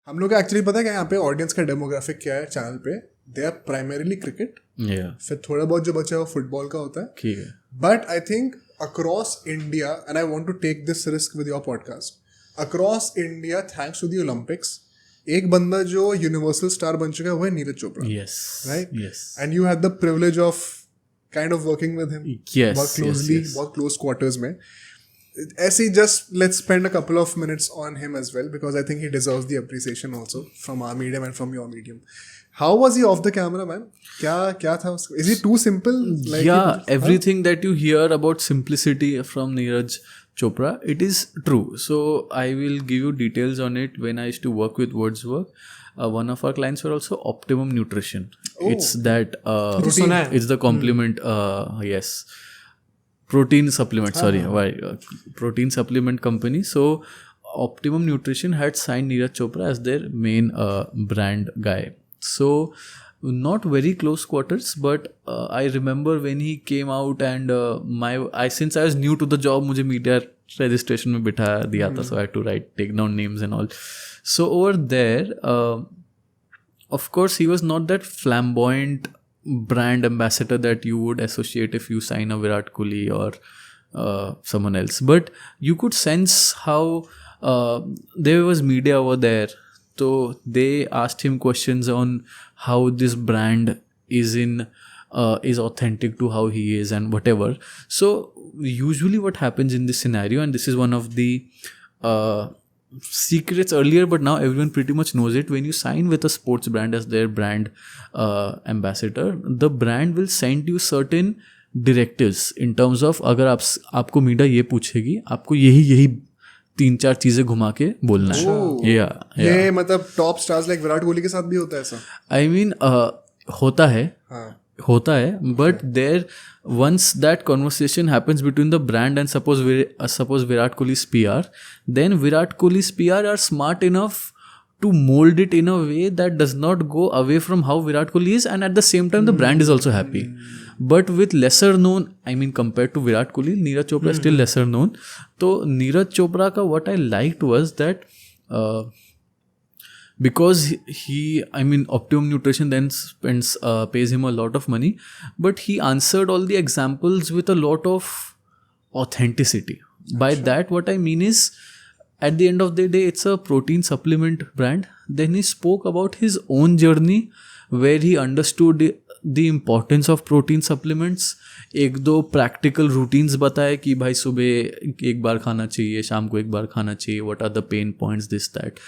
हम लोग को एक्चुअली पता है कि यहाँ पे ऑडियंस का डेमोग्राफिक क्या है चैनल पे. दे आर प्राइमरीली क्रिकेट, फिर थोड़ा बहुत जो बचा है वो फुटबॉल का होता है. ठीक है. But I think across India, and I want to take this risk with your podcast, across India thanks to the Olympics एक बंदा जो यूनिवर्सल स्टार बन चुका है वो है Neeraj Chopra. Yes. Right? Yes. And you had the privilege of kind of working with him. Yes. बहुत closely, Yes. बहुत close quarters में. ऐसे ही just let's spend a couple of minutes on him as well because I think he deserves the appreciation also from our medium and from your medium. How was he off the camera, man? क्या था उसका? Is he too simple? Everything that you hear about simplicity from Neeraj Chopra, it is true. So I will give you details on it. When I used to work with Wordsworth, one of our clients were also Optimum Nutrition. Oh. It's that it's the complement. Yes, protein supplement. Protein supplement company. So Optimum Nutrition had signed Neeraj Chopra as their main brand guy. So not very close quarters, but I remember when he came out and since I was new to the job, मुझे media registration में बिठा दिया था, so I had to take down names and all. So over there, of course, he was not that flamboyant brand ambassador that you would associate if you sign a Virat Kohli or someone else. But you could sense how there was media over there. So they asked him questions on how this brand is authentic to how he is and whatever. So usually what happens in this scenario, and this is one of the secrets earlier, but now everyone pretty much knows it. When you sign with a sports brand as their brand ambassador, the brand will send you certain directives in terms of अगर आपको media ये पूछेगी, आपको यही 3-4 चीजें घुमा के बोलना है. ये मतलब top stars like Virat Kohli के साथ भी होता है ऐसा? I mean, होता है, but there once that conversation happens between the brand and suppose Virat Kohli's PR, then Virat Kohli's PR are smart enough to mold it in a way that does not go away from how Virat Kohli is, and at the same time the brand is also happy. But with lesser known, I mean compared to Virat Kohli, Neeraj Chopra is still lesser known. So Neeraj Chopra ka what I liked was that because Optimum Nutrition then pays him a lot of money, but he answered all the examples with a lot of authenticity. By that what I mean is, at the end of the day, it's a protein supplement brand. Then he spoke about his own journey where he understood the importance of protein supplements. 1-2 practical routines बताए कि भाई सुबह एक बार खाना चाहिए, शाम को एक बार खाना चाहिए, what are the pain points, this, that.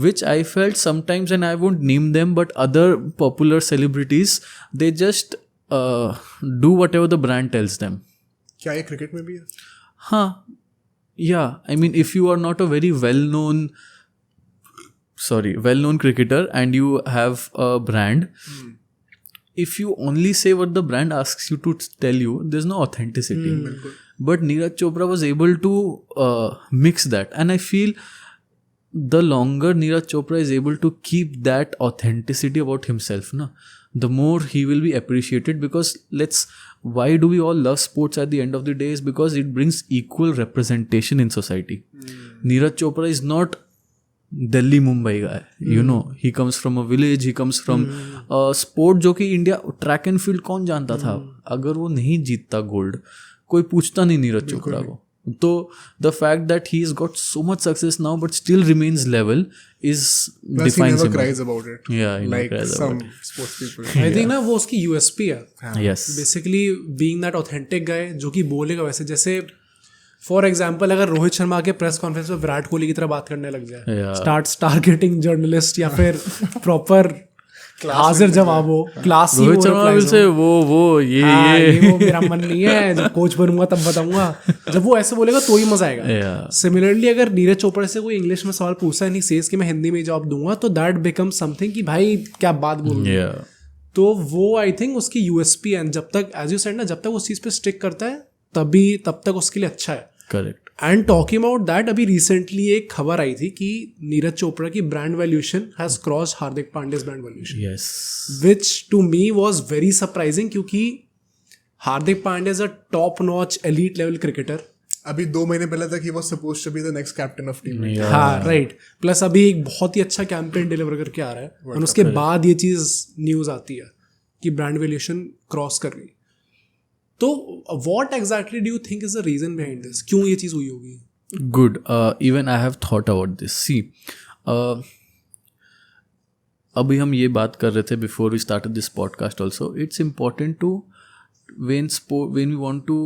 Which I felt sometimes, and I won't name them, but other popular celebrities, they just do whatever the brand tells them. क्या ये क्रिकेट में भी है? हाँ. Yeah, I mean, if you are not a very well-known cricketer and you have a brand, if you only say what the brand asks you to tell you, there's no authenticity. But Neeraj Chopra was able to mix that, and I feel the longer Neeraj Chopra is able to keep that authenticity about himself, the more he will be appreciated. Because why do we all love sports at the end of the day is because it brings equal representation in society. Neeraj Chopra is not Delhi Mumbai guy, he comes from a village, he comes from a sport जो कि India track and field कौन जानता था, अगर वो नहीं जीतता gold कोई पूछता नहीं नीरज चोपड़ा को. So the fact that he's got so much success now but still remains level is defines him. He never cries about it. Yeah, he like never cries some about it. sports people. I think ना वो उसकी USP है. Yes. Basically being that authentic guy जो कि बोलेगा वैसे. जैसे for example अगर रोहित शर्मा के प्रेस कॉन्फ्रेंस में विराट कोहली की तरह बात करने लग जाए, स्टार्ट टारगेटिंग जर्नलिस्ट या फिर प्रॉपर हाजिर जवाब हो, क्लास रोहित शर्मा से वो मेरा मन नहीं है, जब कोच बनूंगा तब बताऊंगा. जब वो ऐसे बोलेगा तो ही मजा आएगा. सिमिलरली अगर नीरज चोपड़ा से कोई इंग्लिश में सवाल पूछता है, नहीं सेज कि मैं हिंदी में जवाब दूंगा, तो दैट बिकम समथिंग कि भाई क्या बात बोल रही है. तो वो आई थिंक उसकी यूएसपी है. जब तक एज यू सेड ना, जब तक उस चीज पे स्टिक करता है तब तक उसके लिए अच्छा है. Correct. And talking about that, अभी रिसेंटली एक खबर आई थी कि नीरज चोपड़ा की brand valuation has crossed Hardik Pandya's brand valuation. Yes. Which to me was very surprising, क्योंकि Hardik Pandya is a top notch elite level cricketer. अभी 2 महीने पहले तक he was supposed to be the next captain of team India. हाँ right, plus अभी एक बहुत ही अच्छा कैंपेन डिलीवर करके आ रहा है और उसके बाद ये चीज़ न्यूज़ आती है कि ब्रांड वैल्यूएशन क्रॉस कर गई. तो what exactly do you think is the reason behind this, क्यों ये चीज़ हुई होगी? Good. Even I have thought about this. See, अभी हम ये बात कर रहे थे before we started this podcast also. It's important to when we want to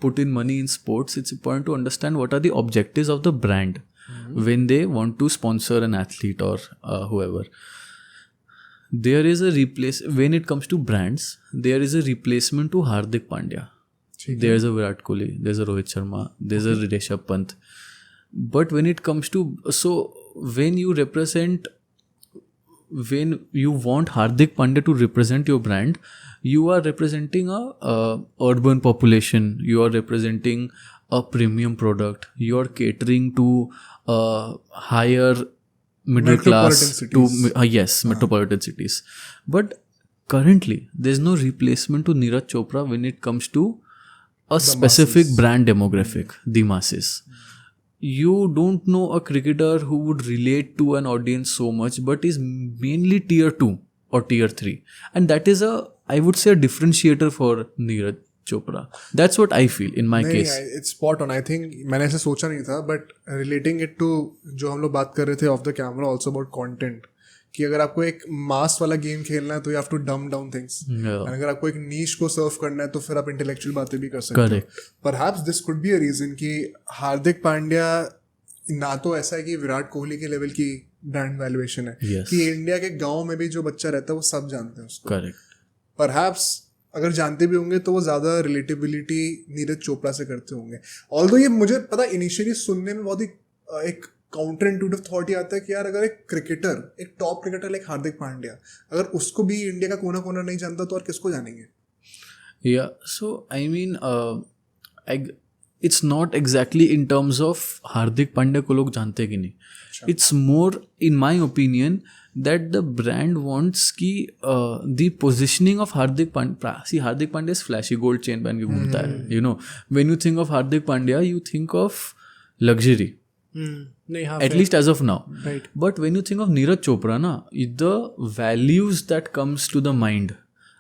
put in money in sports, it's important to understand what are the objectives of the brand when they want to sponsor an athlete or whoever. There is a when it comes to brands, there is a replacement to Hardik Pandya. There's a Virat Kohli, there's a Rohit Sharma, there's a Rishabh Pant. But when it comes to, so when you want Hardik Pandya to represent your brand, you are representing a urban population, you are representing a premium product, you are catering to higher middle class cities. Metropolitan cities. But currently there's no replacement to Neeraj Chopra when it comes to a specific brand demographic, the masses. You don't know a cricketer who would relate to an audience so much, but is mainly tier 2 or tier 3, and that is I would say a differentiator for Neeraj Chopra. That's what I feel in my case. It's spot on. I think मैंने ऐसे सोचा नहीं था, but relating it to जो हम लोग बात कर रहे थे off the camera also about content, कि अगर आपको एक मास वाला गेम खेलना है तो you have to dumb down things. और अगर आपको एक नीश को सर्व करना है तो फिर आप इंटेलेक्चुअल बातें भी कर सकते हो. Perhaps this could be a reason कि हार्दिक पांड्या ना तो ऐसा है कि विराट कोहली के लेवल की ब्रांड वैल्यूएशन है, कि इंडिया के गांव में भी जो बच्चा रहता है वो सब जानते हैं उसको. Perhaps अगर जानते भी होंगे तो वो ज़्यादा रिलेटेबिलिटी नीरज चोपड़ा से करते होंगे. ऑल्दो ये मुझे पता इनिशियली सुनने में बहुत ही एक काउंटर इंट्यूटिव थॉट ही आता है कि यार अगर एक क्रिकेटर, एक top cricketer like Hardik Pandya, अगर उसको भी इंडिया का कोना कोना नहीं जानता तो और किसको जानेंगे? Yeah, so I mean, it's not exactly in terms of Hardik Pandya को लोग जानते कि नहीं. It's more, in my opinion, that the brand wants कि the positioning of Hardik Pandya. See, Hardik Pandya is flashy gold chain पहन के घूमता है. You know, when you think of Hardik Pandya, you think of luxury. At least as of now. Right. But when you think of Neeraj Chopra, na, the values that comes to the mind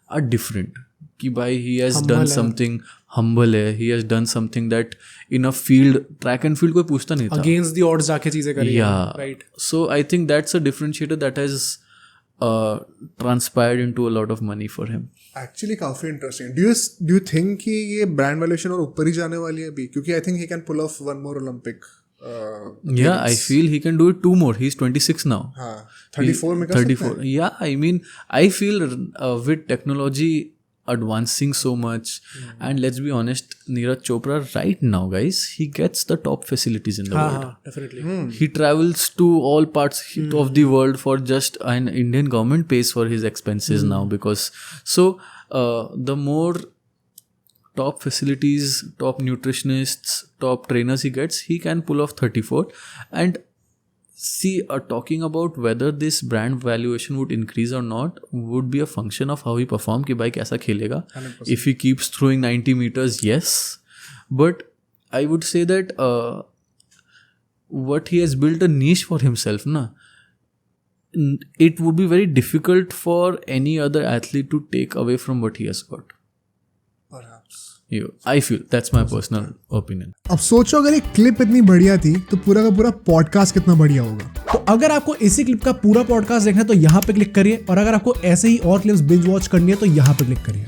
are different. कि भाई he has done something humble है, he has done something that in a field, track and field कोई पूछता नहीं था. Against the odds जाके चीजें करी. Yeah. Right. So I think that's a differentiator that has transpired into a lot of money for him. Actually काफी interesting. Do you think कि ये brand valuation और ऊपर ही जाने वाली है अभी? क्योंकि I think he can pull off one more Olympic. Yeah, I feel he can do it 2 more. He's 26 now. 34 में कर 34. Yeah, I mean, I feel with technology advancing so much, and let's be honest, Neeraj Chopra right now, guys, he gets the top facilities in the world. Definitely. He travels to all parts of the world for just an Indian government pays for his expenses now, because so the more top facilities, top nutritionists, top trainers he gets, he can pull off 34. And see, talking about whether this brand valuation would increase or not would be a function of how he perform, कि भाई कैसा खेलेगा. 100%. If he keeps throwing 90 meters, yes. But I would say that what he has built a niche for himself, na, it would be very difficult for any other athlete to take away from what he has got. I feel that's my personal opinion. अब सोचो अगर एक clip इतनी बढ़िया थी तो पूरा का पूरा पॉडकास्ट कितना बढ़िया होगा. तो अगर आपको इसी क्लिप का पूरा पॉडकास्ट देखना है तो यहाँ पे क्लिक करिए, और अगर आपको ऐसे ही और क्लिप्स बिंज वॉच करनी है तो यहाँ पे क्लिक करिए.